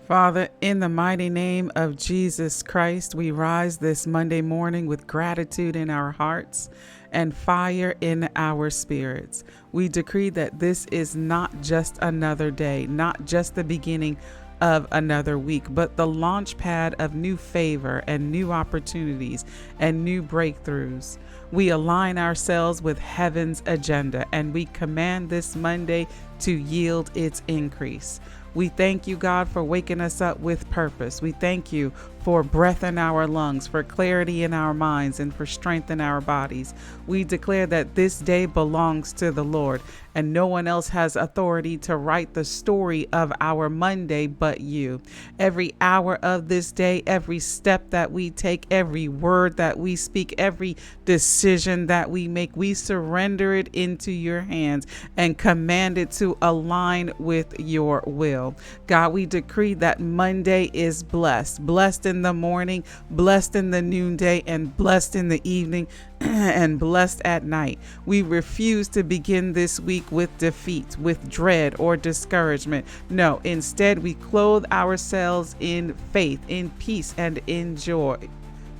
Father, in the mighty name of Jesus Christ, we rise this Monday morning with gratitude in our hearts and fire in our spirits. We decree that this is not just another day, not just the beginning of another week, but the launch pad of new favor and new opportunities and new breakthroughs. We align ourselves with heaven's agenda and we command this Monday to yield its increase. We thank you, God, for waking us up with purpose. We thank you for breath in our lungs, for clarity in our minds, and for strength in our bodies. We declare that this day belongs to the Lord, and no one else has authority to write the story of our Monday but you. Every hour of this day, every step that we take, every word that we speak, every decision that we make, we surrender it into your hands and command it to align with your will. God, we decree that Monday is blessed in the morning, blessed in the noonday, and blessed in the evening, and blessed at night. We refuse to begin this week with defeat, with dread, or discouragement. No, instead, we clothe ourselves in faith, in peace, and in joy.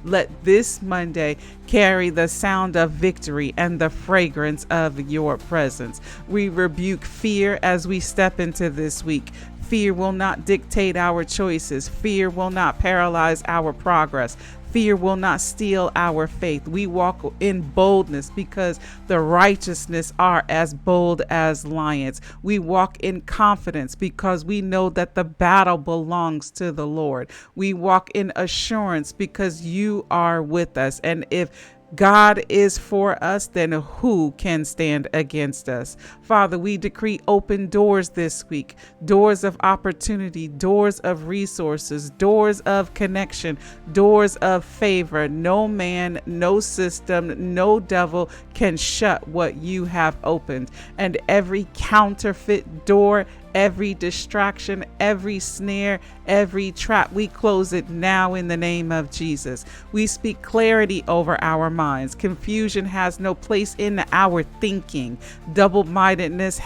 Let this Monday carry the sound of victory and the fragrance of your presence. We rebuke fear as we step into this week. Fear will not dictate our choices. Fear will not paralyze our progress. Fear will not steal our faith. We walk in boldness because the righteousness are as bold as lions. We walk in confidence because we know that the battle belongs to the Lord. We walk in assurance because you are with us. And if God is for us, then who can stand against us? Father, we decree open doors this week, doors of opportunity, doors of resources, doors of connection, doors of favor. No man, no system, no devil can shut what you have opened. And every counterfeit door, every distraction, every snare, every trap, we close it now in the name of Jesus. We speak clarity over our minds. Confusion has no place in our thinking. Double-mindedness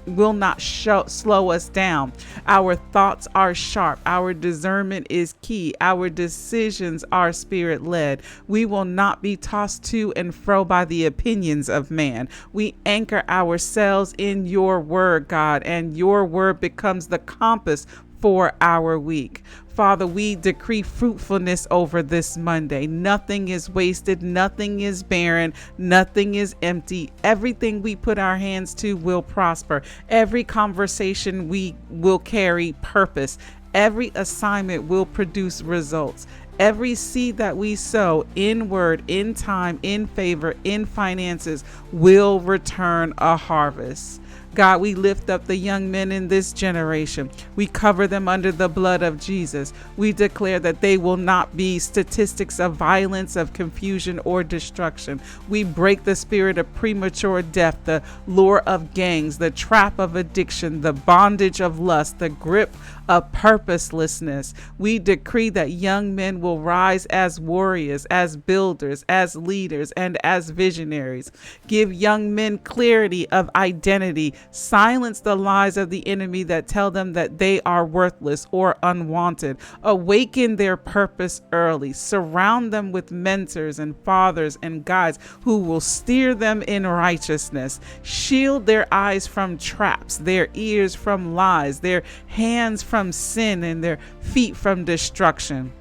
will not slow us down. Our thoughts are sharp. Our discernment is key. Our decisions are spirit-led. We will not be tossed to and fro by the opinions of man. We anchor ourselves in your word, God, and your word becomes the compass for our week. Father, we decree fruitfulness over this Monday. Nothing is wasted. Nothing is barren. Nothing is empty. Everything we put our hands to will prosper. Every conversation we will carry purpose. Every assignment will produce results. Every seed that we sow in word, in time, in favor, in finances will return a harvest. God, we lift up the young men in this generation. We cover them under the blood of Jesus. We declare that they will not be statistics of violence, of confusion, or destruction. We break the spirit of premature death, the lure of gangs, the trap of addiction, the bondage of lust, the grip of purposelessness. We decree that young men will rise as warriors, as builders, as leaders, and as visionaries. Give young men clarity of identity. Silence the lies of the enemy that tell them that they are worthless or unwanted. Awaken their purpose early. Surround them with mentors and fathers and guides who will steer them in righteousness. Shield their eyes from traps, their ears from lies, their hands from sin, and their feet from destruction.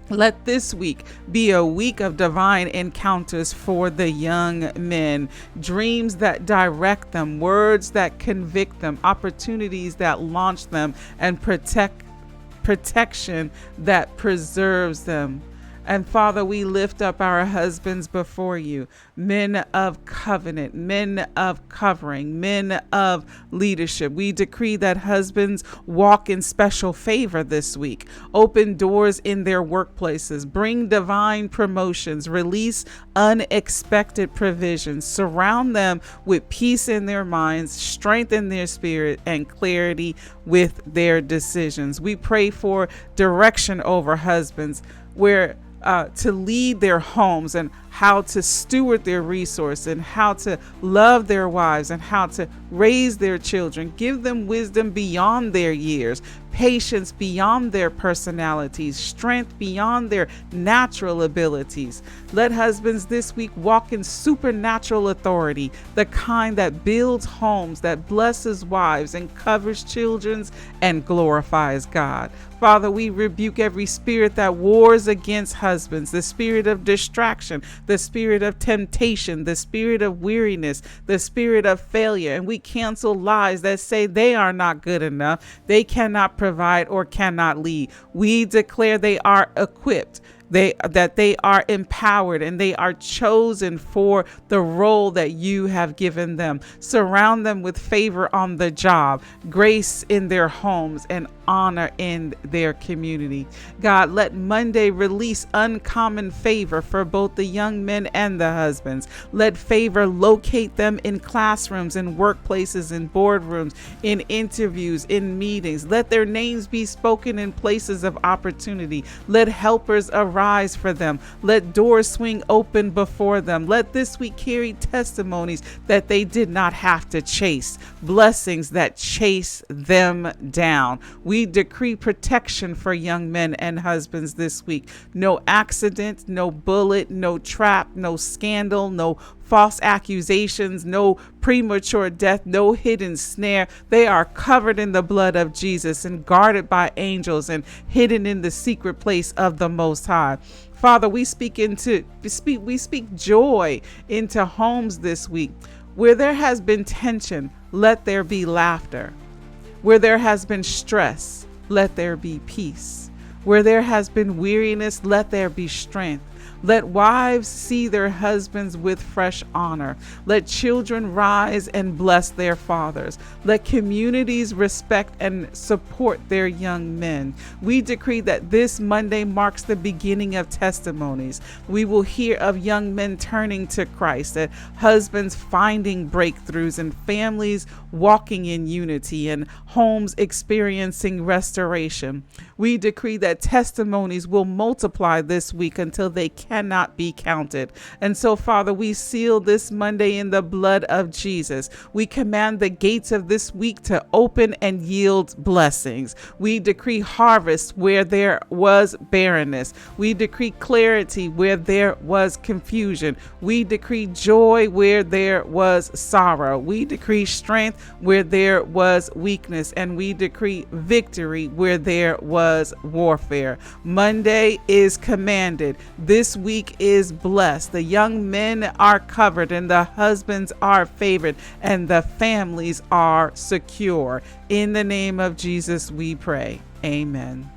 Let this week be a week of divine encounters for the young men, dreams that direct them, words that convict them, opportunities that launch them, and protection that preserves them. And Father, we lift up our husbands before you, men of covenant, men of covering, men of leadership. We decree that husbands walk in special favor this week. Open doors in their workplaces, bring divine promotions, release unexpected provisions, surround them with peace in their minds, strengthen their spirit, and clarity with their decisions. We pray for direction over husbands, where to lead their homes and how to steward their resource and how to love their wives and how to raise their children. Give them wisdom beyond their years, patience beyond their personalities, strength beyond their natural abilities. Let husbands this week walk in supernatural authority, the kind that builds homes, that blesses wives and covers children and glorifies God. Father, we rebuke every spirit that wars against husbands, the spirit of distraction, the spirit of temptation, the spirit of weariness, the spirit of failure. And we cancel lies that say they are not good enough, they cannot provide or cannot lead. We declare they are equipped, that they are empowered and they are chosen for the role that you have given them. Surround them with favor on the job, grace in their homes, and honor in their community. God, let Monday release uncommon favor for both the young men and the husbands. Let favor locate them in classrooms, in workplaces, in boardrooms, in interviews, in meetings. Let their names be spoken in places of opportunity. Let helpers arise for them. Let doors swing open before them. Let this week carry testimonies that they did not have to chase, blessings that chase them down. We decree protection for young men and husbands this week. No accident, no bullet, no trap, no scandal, no false accusations, no premature death, no hidden snare. They are covered in the blood of Jesus and guarded by angels and hidden in the secret place of the Most High. Father, we speak joy into homes this week. Where there has been tension, let there be laughter. Where there has been stress, let there be peace. Where there has been weariness, let there be strength. Let wives see their husbands with fresh honor. Let children rise and bless their fathers. Let communities respect and support their young men. We decree that this Monday marks the beginning of testimonies. We will hear of young men turning to Christ, that husbands finding breakthroughs and families walking in unity and homes experiencing restoration. We decree that testimonies will multiply this week until they cannot be counted. And so, Father, we seal this Monday in the blood of Jesus. We command the gates of this week to open and yield blessings. We decree harvest where there was barrenness. We decree clarity where there was confusion. We decree joy where there was sorrow. We decree strength where there was weakness. And we decree victory where there was warfare. Monday is commanded. This week is blessed. The young men are covered and the husbands are favored and the families are secure. In the name of Jesus we pray. Amen.